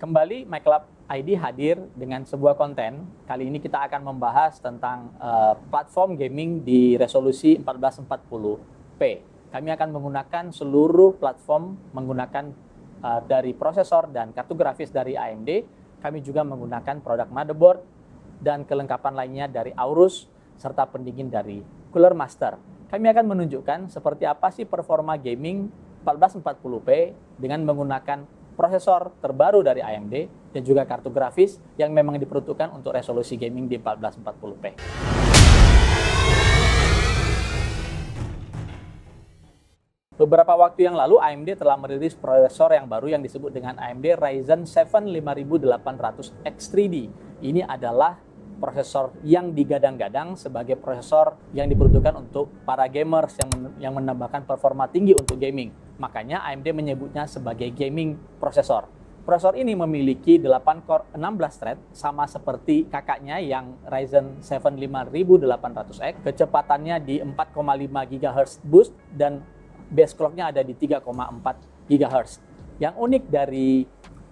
Kembali MyClub ID hadir dengan sebuah konten. Kali ini kita akan membahas tentang platform gaming di resolusi 1440p. Kami akan menggunakan seluruh platform menggunakan dari prosesor dan kartu grafis dari AMD. Kami juga menggunakan produk motherboard dan kelengkapan lainnya dari Aorus serta pendingin dari Cooler Master. Kami akan menunjukkan seperti apa sih performa gaming 1440p dengan menggunakan prosesor terbaru dari AMD dan juga kartu grafis yang memang diperuntukkan untuk resolusi gaming di 1440p. Beberapa waktu yang lalu AMD telah merilis prosesor yang baru yang disebut dengan AMD Ryzen 7 5800X3D. Ini adalah prosesor yang digadang-gadang sebagai prosesor yang diperuntukkan untuk para gamers yang menambahkan performa tinggi untuk gaming. Makanya AMD menyebutnya sebagai gaming prosesor. Prosesor ini memiliki 8 core 16 thread sama seperti kakaknya yang Ryzen 7 5800X. Kecepatannya di 4,5 GHz boost dan base clock-nya ada di 3,4 GHz. Yang unik dari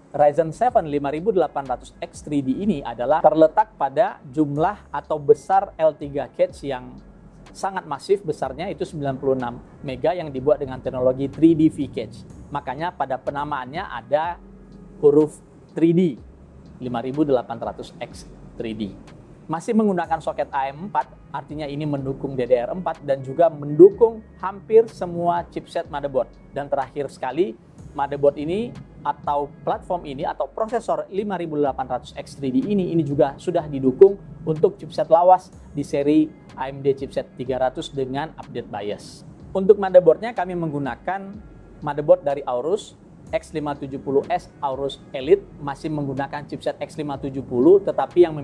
Ryzen 7 5800X3D ini adalah terletak pada jumlah atau besar L3 cache yang sangat masif, besarnya itu 96 mega yang dibuat dengan teknologi 3D V-Cache. Makanya pada penamaannya ada huruf 3D 5800X3D. Masih menggunakan soket AM4, artinya ini mendukung DDR4 dan juga mendukung hampir semua chipset motherboard. Dan terakhir sekali, motherboard ini atau platform ini atau prosesor 5800X3D ini juga sudah didukung untuk chipset lawas di seri AMD chipset 300 dengan update BIOS. Untuk motherboardnya kami menggunakan motherboard dari Aorus X570S Aorus Elite, masih menggunakan chipset X570 tetapi yang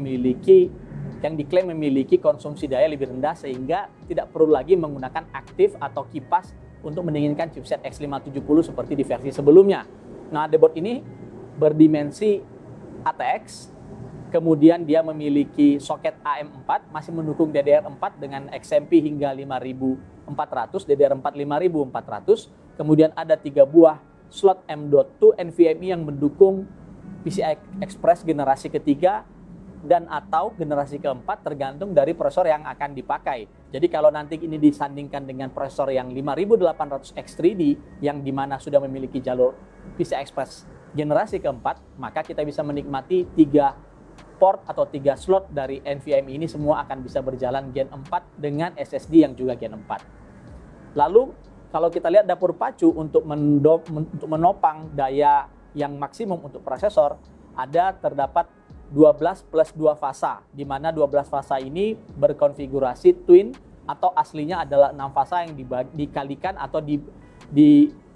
diklaim memiliki konsumsi daya lebih rendah sehingga tidak perlu lagi menggunakan aktif atau kipas untuk mendinginkan chipset X570 seperti di versi sebelumnya. Nah, motherboard ini berdimensi ATX, kemudian dia memiliki soket AM4, masih mendukung DDR4 dengan XMP hingga 5400, DDR4 5400, kemudian ada 3 buah slot M.2 NVMe yang mendukung PCI Express generasi ketiga dan atau generasi keempat tergantung dari prosesor yang akan dipakai. Jadi kalau nanti ini disandingkan dengan prosesor yang 5800X3D yang dimana sudah memiliki jalur PCI Express generasi keempat, maka kita bisa menikmati 3 port atau 3 slot dari NVMe ini semua akan bisa berjalan Gen 4 dengan SSD yang juga Gen 4. Lalu kalau kita lihat dapur pacu untuk menopang daya yang maksimum untuk prosesor, terdapat 12 plus 2 fasa, di mana 12 fasa ini berkonfigurasi twin atau aslinya adalah 6 fasa yang dikalikan atau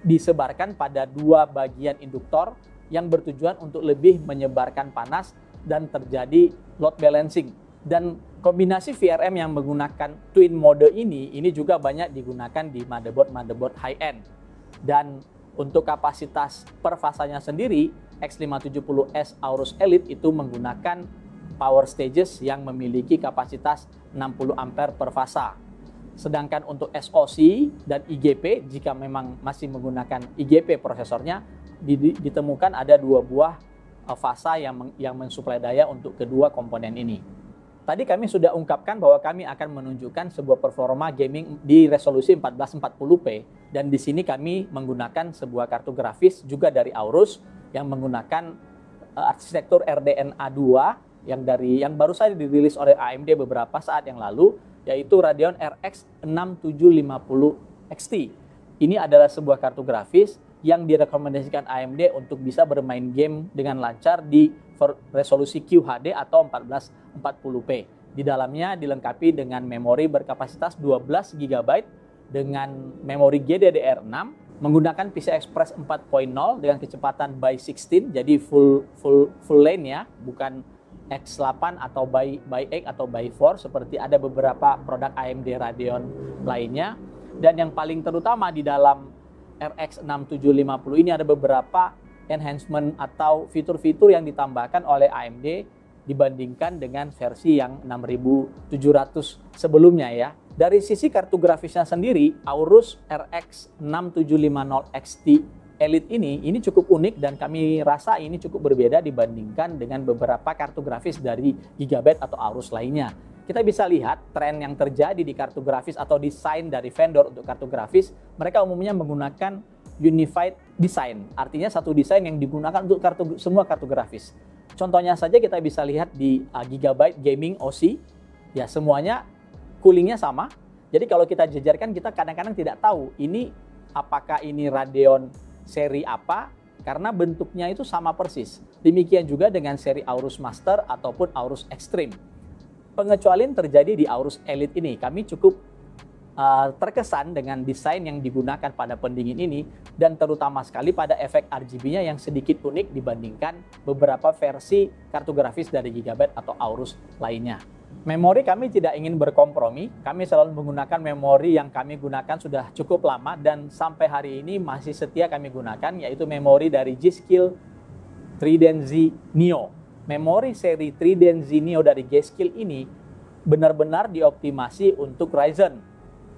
disebarkan pada 2 bagian induktor yang bertujuan untuk lebih menyebarkan panas dan terjadi load balancing. Dan kombinasi VRM yang menggunakan twin mode ini juga banyak digunakan di motherboard high-end. Dan untuk kapasitas per fasanya sendiri, X570S Aorus Elite itu menggunakan power stages yang memiliki kapasitas 60 ampere per fasa. Sedangkan untuk SoC dan IGP, jika memang masih menggunakan IGP prosesornya, ditemukan ada 2 buah fasa yang mensuplai daya untuk kedua komponen ini. Tadi kami sudah ungkapkan bahwa kami akan menunjukkan sebuah performa gaming di resolusi 1440p dan di sini kami menggunakan sebuah kartu grafis juga dari Aorus yang menggunakan arsitektur RDNA 2 yang baru saja dirilis oleh AMD beberapa saat yang lalu, yaitu Radeon RX 6750 XT. Ini adalah sebuah kartu grafis yang direkomendasikan AMD untuk bisa bermain game dengan lancar di resolusi QHD atau 1440p. Di dalamnya dilengkapi dengan memori berkapasitas 12 GB dengan memori GDDR6, menggunakan PCI Express 4.0 dengan kecepatan by 16, jadi full lane ya, bukan X8 atau by 8 atau by 4 seperti ada beberapa produk AMD Radeon lainnya. Dan yang paling terutama di dalam RX 6750 ini ada beberapa enhancement atau fitur-fitur yang ditambahkan oleh AMD dibandingkan dengan versi yang 6700 sebelumnya ya. Dari sisi kartu grafisnya sendiri, Aorus RX 6750 XT Elite ini cukup unik dan kami rasa ini cukup berbeda dibandingkan dengan beberapa kartu grafis dari Gigabyte atau Aorus lainnya. Kita bisa lihat tren yang terjadi di kartu grafis atau desain dari vendor untuk kartu grafis, mereka umumnya menggunakan unified design, artinya satu desain yang digunakan untuk semua kartu grafis. Contohnya saja kita bisa lihat di Gigabyte Gaming OC, ya semuanya coolingnya sama. Jadi kalau kita jejarkan, kita kadang-kadang tidak tahu ini apakah ini Radeon seri apa, karena bentuknya itu sama persis. Demikian juga dengan seri Aorus Master ataupun Aorus Extreme. Pengecualian terjadi di Aorus Elite ini. Kami cukup terkesan dengan desain yang digunakan pada pendingin ini, dan terutama sekali pada efek RGB-nya yang sedikit unik dibandingkan beberapa versi kartu grafis dari Gigabyte atau Aorus lainnya. Memori kami tidak ingin berkompromi, kami selalu menggunakan memori yang kami gunakan sudah cukup lama dan sampai hari ini masih setia kami gunakan, yaitu memori dari G.Skill Trident Z Neo. Memori seri Trident Z Neo dari G.Skill ini benar-benar dioptimasi untuk Ryzen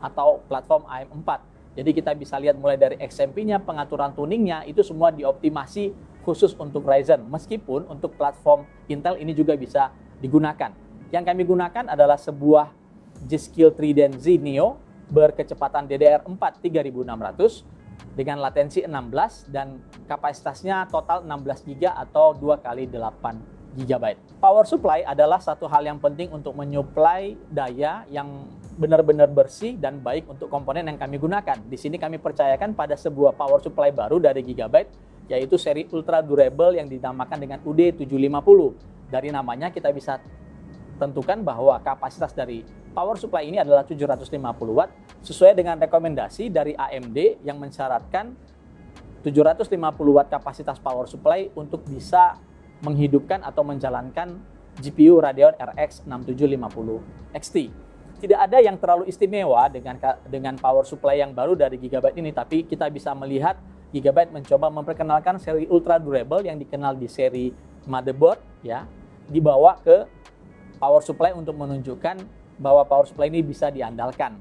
atau platform AM4. Jadi kita bisa lihat mulai dari XMP-nya, pengaturan tuningnya, itu semua dioptimasi khusus untuk Ryzen. Meskipun untuk platform Intel ini juga bisa digunakan. Yang kami gunakan adalah sebuah G.Skill Trident Z Neo berkecepatan DDR4 3600 dengan latensi 16 dan kapasitasnya total 16 GB atau 2 kali 8 GB. Power supply adalah satu hal yang penting untuk menyuplai daya yang benar-benar bersih dan baik untuk komponen yang kami gunakan. Di sini kami percayakan pada sebuah power supply baru dari Gigabyte, yaitu seri ultra durable yang dinamakan dengan UD750. Dari namanya kita bisa tentukan bahwa kapasitas dari power supply ini adalah 750 watt sesuai dengan rekomendasi dari AMD yang mensyaratkan 750 watt kapasitas power supply untuk bisa menghidupkan atau menjalankan GPU Radeon RX 6750 XT. Tidak ada yang terlalu istimewa dengan power supply yang baru dari Gigabyte ini, tapi kita bisa melihat Gigabyte mencoba memperkenalkan seri ultra durable yang dikenal di seri motherboard, ya, dibawa ke power supply untuk menunjukkan bahwa power supply ini bisa diandalkan.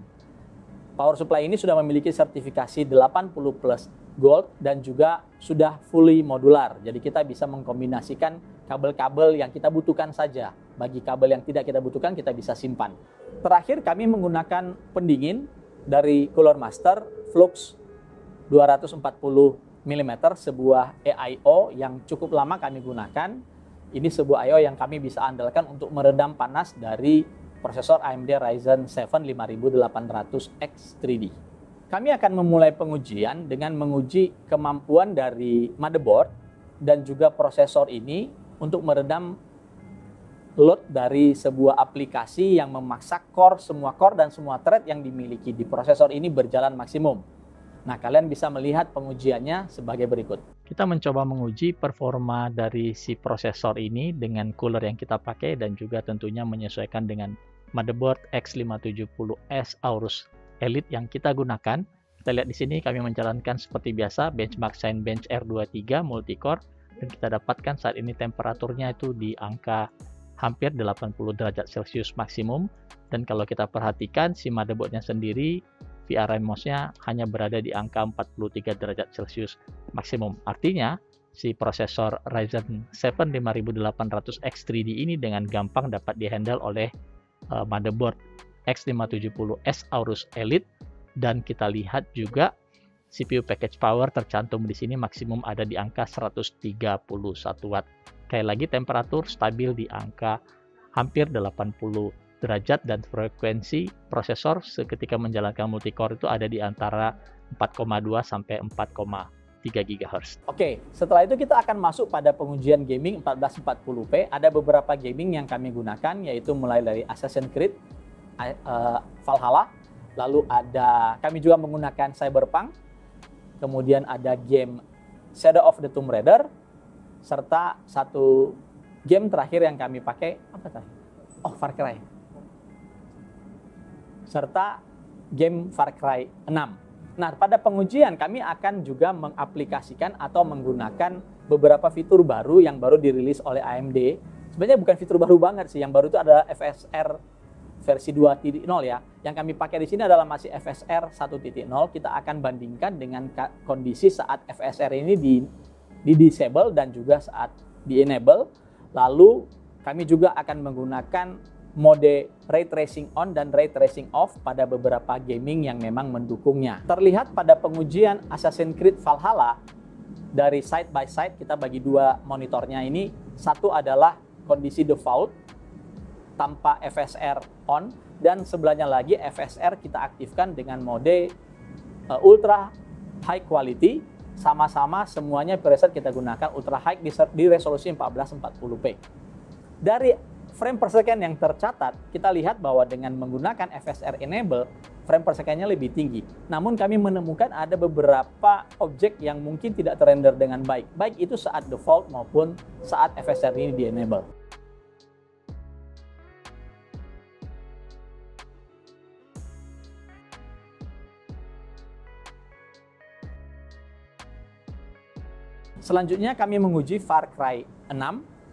Power supply ini sudah memiliki sertifikasi 80 plus gold dan juga sudah fully modular. Jadi kita bisa mengkombinasikan kabel-kabel yang kita butuhkan saja. Bagi kabel yang tidak kita butuhkan, kita bisa simpan. Terakhir, kami menggunakan pendingin dari Cooler Master Flux 240 mm, sebuah EIO yang cukup lama kami gunakan. Ini sebuah I/O yang kami bisa andalkan untuk meredam panas dari prosesor AMD Ryzen 7 5800X 3D. Kami akan memulai pengujian dengan menguji kemampuan dari motherboard dan juga prosesor ini untuk meredam load dari sebuah aplikasi yang memaksa semua core dan semua thread yang dimiliki di prosesor ini berjalan maksimum. Nah, kalian bisa melihat pengujiannya sebagai berikut. Kita mencoba menguji performa dari si prosesor ini dengan cooler yang kita pakai dan juga tentunya menyesuaikan dengan motherboard X570S Aorus Elite yang kita gunakan. Kita lihat di sini kami menjalankan seperti biasa benchmark Cinebench R23 multicore dan kita dapatkan saat ini temperaturnya itu di angka hampir 80 derajat Celcius maksimum, dan kalau kita perhatikan si motherboardnya sendiri VRMOS-nya hanya berada di angka 43 derajat Celcius maksimum. Artinya, si prosesor Ryzen 7 5800X 3D ini dengan gampang dapat dihandle oleh motherboard X570S Aorus Elite, dan kita lihat juga CPU package power tercantum di sini maksimum ada di angka 131 watt. Sekali lagi temperatur stabil di angka hampir 80 derajat dan frekuensi prosesor seketika menjalankan multicore itu ada di antara 4,2 sampai 4,3 GHz. Oke, setelah itu kita akan masuk pada pengujian gaming 1440p. Ada beberapa gaming yang kami gunakan, yaitu mulai dari Assassin's Creed, Valhalla, lalu kami juga menggunakan Cyberpunk, kemudian ada game Shadow of the Tomb Raider, serta satu game terakhir yang kami pakai, apa tadi? Oh, Far Cry. Serta game Far Cry 6. Nah, pada pengujian kami akan juga mengaplikasikan atau menggunakan beberapa fitur baru yang baru dirilis oleh AMD. Sebenarnya bukan fitur baru banget sih, yang baru itu adalah FSR versi 2.0 ya. Yang kami pakai di sini adalah masih FSR 1.0. Kita akan bandingkan dengan kondisi saat FSR ini di disable dan juga saat di enable. Lalu kami juga akan menggunakan mode ray tracing on dan ray tracing off pada beberapa gaming yang memang mendukungnya. Terlihat pada pengujian Assassin's Creed Valhalla dari side by side, kita bagi dua monitornya ini. Satu adalah kondisi default tanpa FSR on, dan sebelahnya lagi FSR kita aktifkan dengan mode ultra high quality. Sama-sama semuanya preset kita gunakan ultra high di resolusi 1440p. Dari frame per second yang tercatat, kita lihat bahwa dengan menggunakan FSR enable, frame per second-nya lebih tinggi. Namun kami menemukan ada beberapa objek yang mungkin tidak terrender dengan baik. Baik itu saat default maupun saat FSR ini di enable. Selanjutnya kami menguji Far Cry 6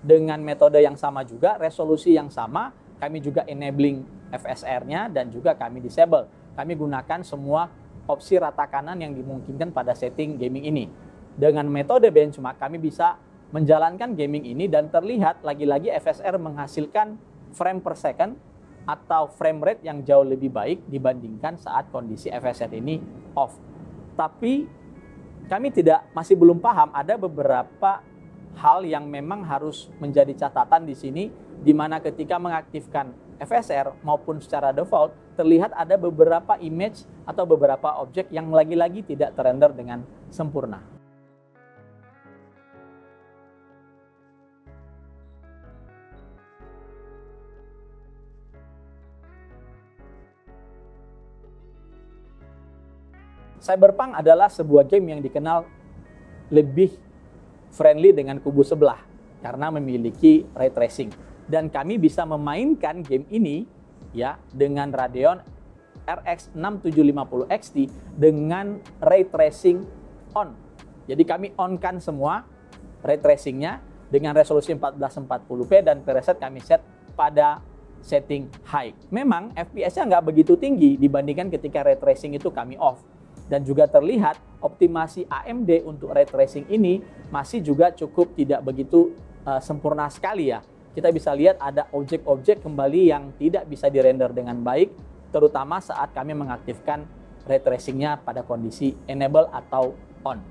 dengan metode yang sama juga, resolusi yang sama. Kami juga enabling FSR-nya dan juga kami disable. Kami gunakan semua opsi rata kanan yang dimungkinkan pada setting gaming ini. Dengan metode benchmark kami bisa menjalankan gaming ini dan terlihat lagi-lagi FSR menghasilkan frame per second atau frame rate yang jauh lebih baik dibandingkan saat kondisi FSR ini off. Tapi kami masih belum paham, ada beberapa hal yang memang harus menjadi catatan di sini, di mana ketika mengaktifkan FSR maupun secara default, terlihat ada beberapa image atau beberapa objek yang lagi-lagi tidak terrender dengan sempurna. Cyberpunk adalah sebuah game yang dikenal lebih friendly dengan kubu sebelah karena memiliki ray tracing, dan kami bisa memainkan game ini ya dengan Radeon RX 6750 XT dengan ray tracing on. Jadi kami on-kan semua ray tracingnya dengan resolusi 1440p dan preset kami set pada setting high. Memang FPS-nya nggak begitu tinggi dibandingkan ketika ray tracing itu kami off. Dan juga terlihat optimasi AMD untuk ray tracing ini masih juga cukup tidak begitu sempurna sekali ya. Kita bisa lihat ada objek-objek kembali yang tidak bisa dirender dengan baik, terutama saat kami mengaktifkan ray tracing-nya pada kondisi enable atau on.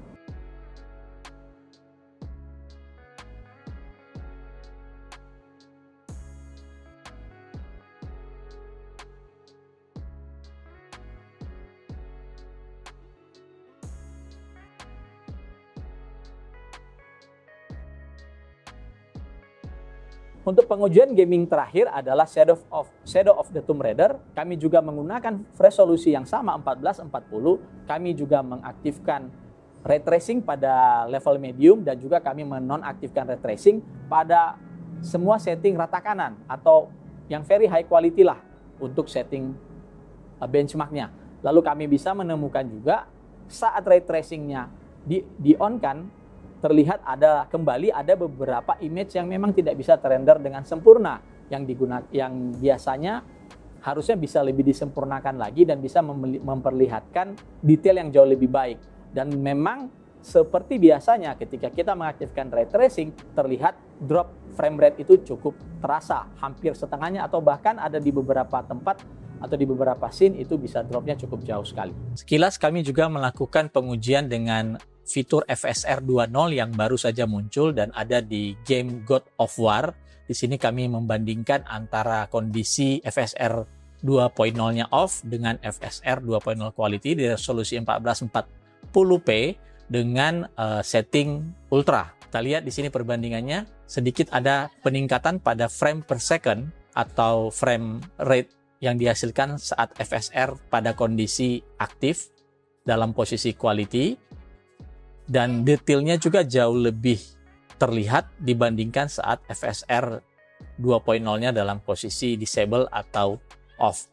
Untuk pengujian gaming terakhir adalah Shadow of the Tomb Raider. Kami juga menggunakan resolusi yang sama 1440. Kami juga mengaktifkan ray tracing pada level medium dan juga kami menonaktifkan ray tracing pada semua setting rata kanan atau yang very high quality lah untuk setting benchmarknya. Lalu kami bisa menemukan juga saat ray tracingnya di-on-kan, terlihat kembali ada beberapa image yang memang tidak bisa terrender dengan sempurna, yang biasanya harusnya bisa lebih disempurnakan lagi dan bisa memperlihatkan detail yang jauh lebih baik. Dan memang seperti biasanya ketika kita mengaktifkan ray tracing, terlihat drop frame rate itu cukup terasa, hampir setengahnya atau bahkan ada di beberapa tempat atau di beberapa scene itu bisa dropnya cukup jauh sekali. Sekilas kami juga melakukan pengujian dengan fitur FSR 2.0 yang baru saja muncul dan ada di game God of War. Di sini kami membandingkan antara kondisi FSR 2.0-nya off dengan FSR 2.0 quality di resolusi 1440p dengan setting ultra. Kita lihat di sini perbandingannya, sedikit ada peningkatan pada frame per second atau frame rate yang dihasilkan saat FSR pada kondisi aktif dalam posisi quality. Dan detailnya juga jauh lebih terlihat dibandingkan saat FSR 2.0-nya dalam posisi disable atau off.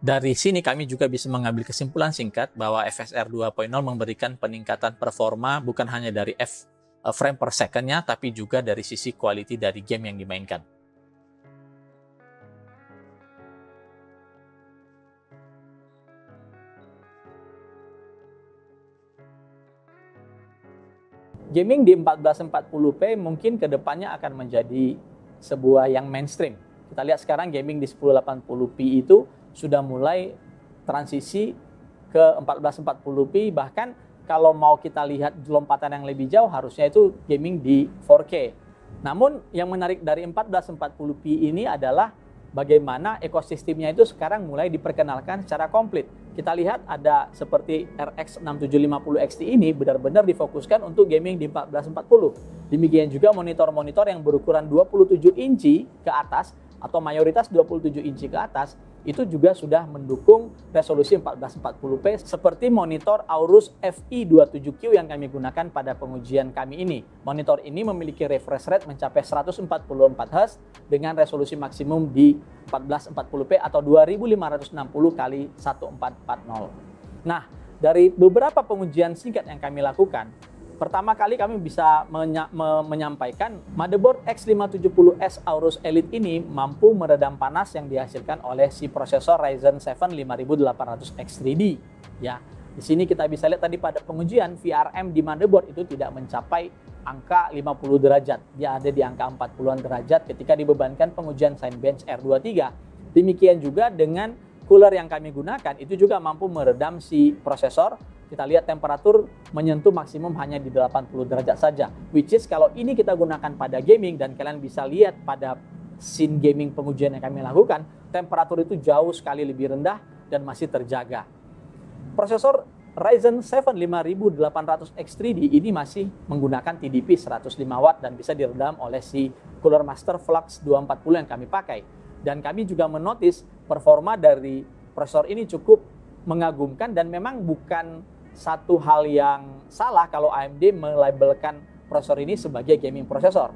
Dari sini kami juga bisa mengambil kesimpulan singkat bahwa FSR 2.0 memberikan peningkatan performa bukan hanya dari frame per second-nya, tapi juga dari sisi quality dari game yang dimainkan. gaming di 1440p mungkin kedepannya akan menjadi sebuah yang mainstream. Kita lihat sekarang gaming di 1080p itu sudah mulai transisi ke 1440p, bahkan kalau mau kita lihat lompatan yang lebih jauh harusnya itu gaming di 4K. Namun yang menarik dari 1440p ini adalah bagaimana ekosistemnya itu sekarang mulai diperkenalkan secara komplit. Kita lihat ada seperti RX 6750 XT ini benar-benar difokuskan untuk gaming di 1440. Demikian juga monitor-monitor yang berukuran 27 inci ke atas atau mayoritas 27 inci ke atas itu juga sudah mendukung resolusi 1440p seperti monitor Aorus FE27Q yang kami gunakan pada pengujian kami ini. Monitor ini memiliki refresh rate mencapai 144 Hz dengan resolusi maksimum di 1440p atau 2560 x 1440. Nah, dari beberapa pengujian singkat yang kami lakukan, pertama kali kami bisa menyampaikan motherboard X570S Aorus Elite ini mampu meredam panas yang dihasilkan oleh si prosesor Ryzen 7 5800X3D. Ya, di sini kita bisa lihat tadi pada pengujian VRM di motherboard itu tidak mencapai angka 50 derajat. Dia ada di angka 40-an derajat ketika dibebankan pengujian Cinebench R23. Demikian juga dengan cooler yang kami gunakan itu juga mampu meredam si prosesor. Kita lihat temperatur menyentuh maksimum hanya di 80 derajat saja. Which is kalau ini kita gunakan pada gaming dan kalian bisa lihat pada scene gaming pengujian yang kami lakukan, temperatur itu jauh sekali lebih rendah dan masih terjaga. Prosesor Ryzen 7 5800X3D ini masih menggunakan TDP 105 Watt dan bisa diredam oleh si Cooler Master Flux 240 yang kami pakai. Dan kami juga menotis performa dari prosesor ini cukup mengagumkan dan memang bukan satu hal yang salah kalau AMD melabelkan prosesor ini sebagai gaming prosesor.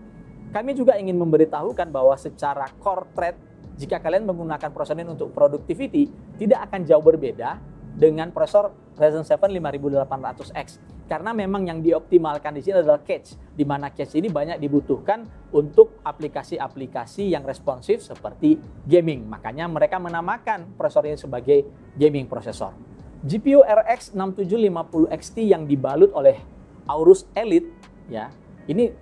Kami juga ingin memberitahukan bahwa secara core thread, jika kalian menggunakan prosesor ini untuk productivity, tidak akan jauh berbeda dengan prosesor Ryzen 7 5800X. Karena memang yang dioptimalkan di sini adalah cache, di mana cache ini banyak dibutuhkan untuk aplikasi-aplikasi yang responsif seperti gaming. Makanya mereka menamakan prosesor ini sebagai gaming prosesor. GPU RX 6750 XT yang dibalut oleh Aorus Elite, ya, ini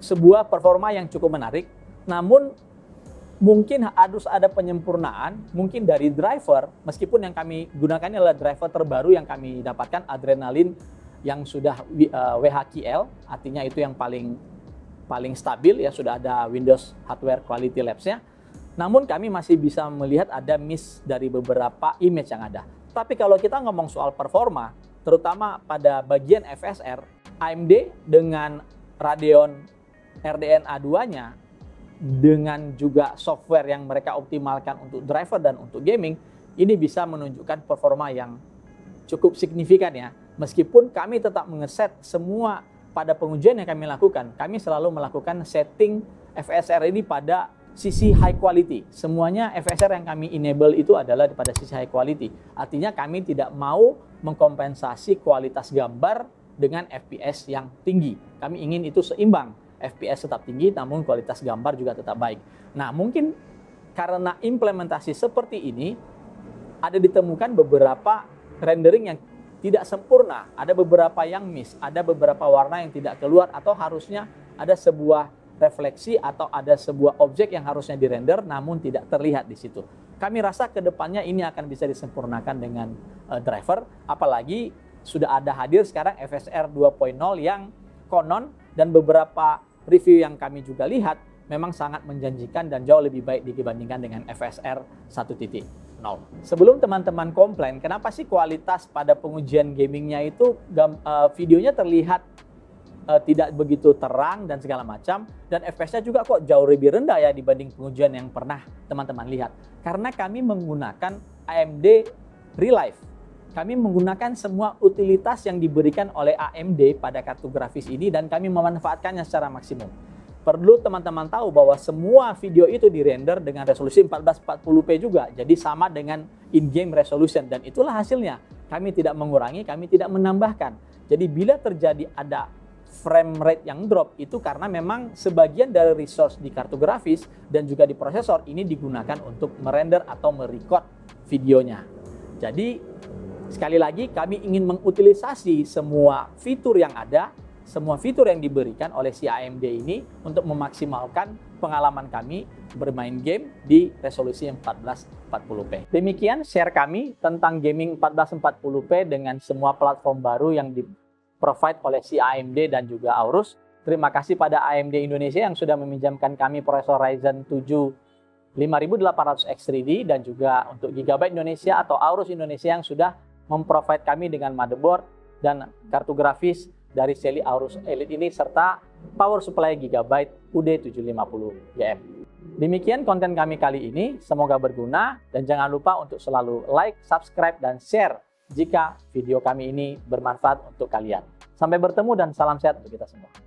sebuah performa yang cukup menarik. Namun mungkin harus ada penyempurnaan, mungkin dari driver, meskipun yang kami gunakan adalah driver terbaru yang kami dapatkan, Adrenalin yang sudah WHQL, artinya itu yang paling stabil, ya, sudah ada Windows Hardware Quality Labs-nya. Namun kami masih bisa melihat ada miss dari beberapa image yang ada. Tapi kalau kita ngomong soal performa, terutama pada bagian FSR, AMD dengan Radeon RDNA 2-nya, dengan juga software yang mereka optimalkan untuk driver dan untuk gaming, ini bisa menunjukkan performa yang cukup signifikan, ya. Meskipun kami tetap mengeset semua pada pengujian yang kami lakukan, kami selalu melakukan setting FSR ini pada sisi high quality. Semuanya FSR yang kami enable itu adalah pada sisi high quality. Artinya kami tidak mau mengkompensasi kualitas gambar dengan FPS yang tinggi. Kami ingin itu seimbang. FPS tetap tinggi namun kualitas gambar juga tetap baik. Nah, mungkin karena implementasi seperti ini ada ditemukan beberapa rendering yang tidak sempurna, ada beberapa yang miss, ada beberapa warna yang tidak keluar atau harusnya ada sebuah refleksi atau ada sebuah objek yang harusnya dirender namun tidak terlihat di situ. Kami rasa kedepannya ini akan bisa disempurnakan dengan driver, apalagi sudah ada hadir sekarang FSR 2.0 yang konon dan beberapa review yang kami juga lihat memang sangat menjanjikan dan jauh lebih baik dibandingkan dengan FSR 1.0. Sebelum teman-teman komplain, kenapa sih kualitas pada pengujian gamingnya itu videonya terlihat tidak begitu terang dan segala macam, dan FPS-nya juga kok jauh lebih rendah ya dibanding pengujian yang pernah teman-teman lihat. Karena kami menggunakan AMD Relive. Kami menggunakan semua utilitas yang diberikan oleh AMD pada kartu grafis ini dan kami memanfaatkannya secara maksimum. Perlu teman-teman tahu bahwa semua video itu dirender dengan resolusi 1440p juga, jadi sama dengan in-game resolution, dan itulah hasilnya. Kami tidak mengurangi, kami tidak menambahkan. Jadi bila terjadi ada frame rate yang drop, itu karena memang sebagian dari resource di kartu grafis dan juga di prosesor ini digunakan untuk merender atau merecord videonya. Jadi sekali lagi kami ingin mengutilisasi semua fitur yang ada semua fitur yang diberikan oleh si AMD ini untuk memaksimalkan pengalaman kami bermain game di resolusi 1440p. Demikian share kami tentang gaming 1440p dengan semua platform baru yang di-provide oleh si AMD dan juga Aorus. Terima kasih pada AMD Indonesia yang sudah meminjamkan kami prosesor Ryzen 7 5800X3D dan juga untuk Gigabyte Indonesia atau Aorus Indonesia yang sudah memprovide kami dengan motherboard dan kartu grafis dari seri Aorus Elite ini serta power supply Gigabyte UD750GM. Demikian konten kami kali ini, semoga berguna dan jangan lupa untuk selalu like, subscribe, dan share jika video kami ini bermanfaat untuk kalian. Sampai bertemu dan salam sehat untuk kita semua.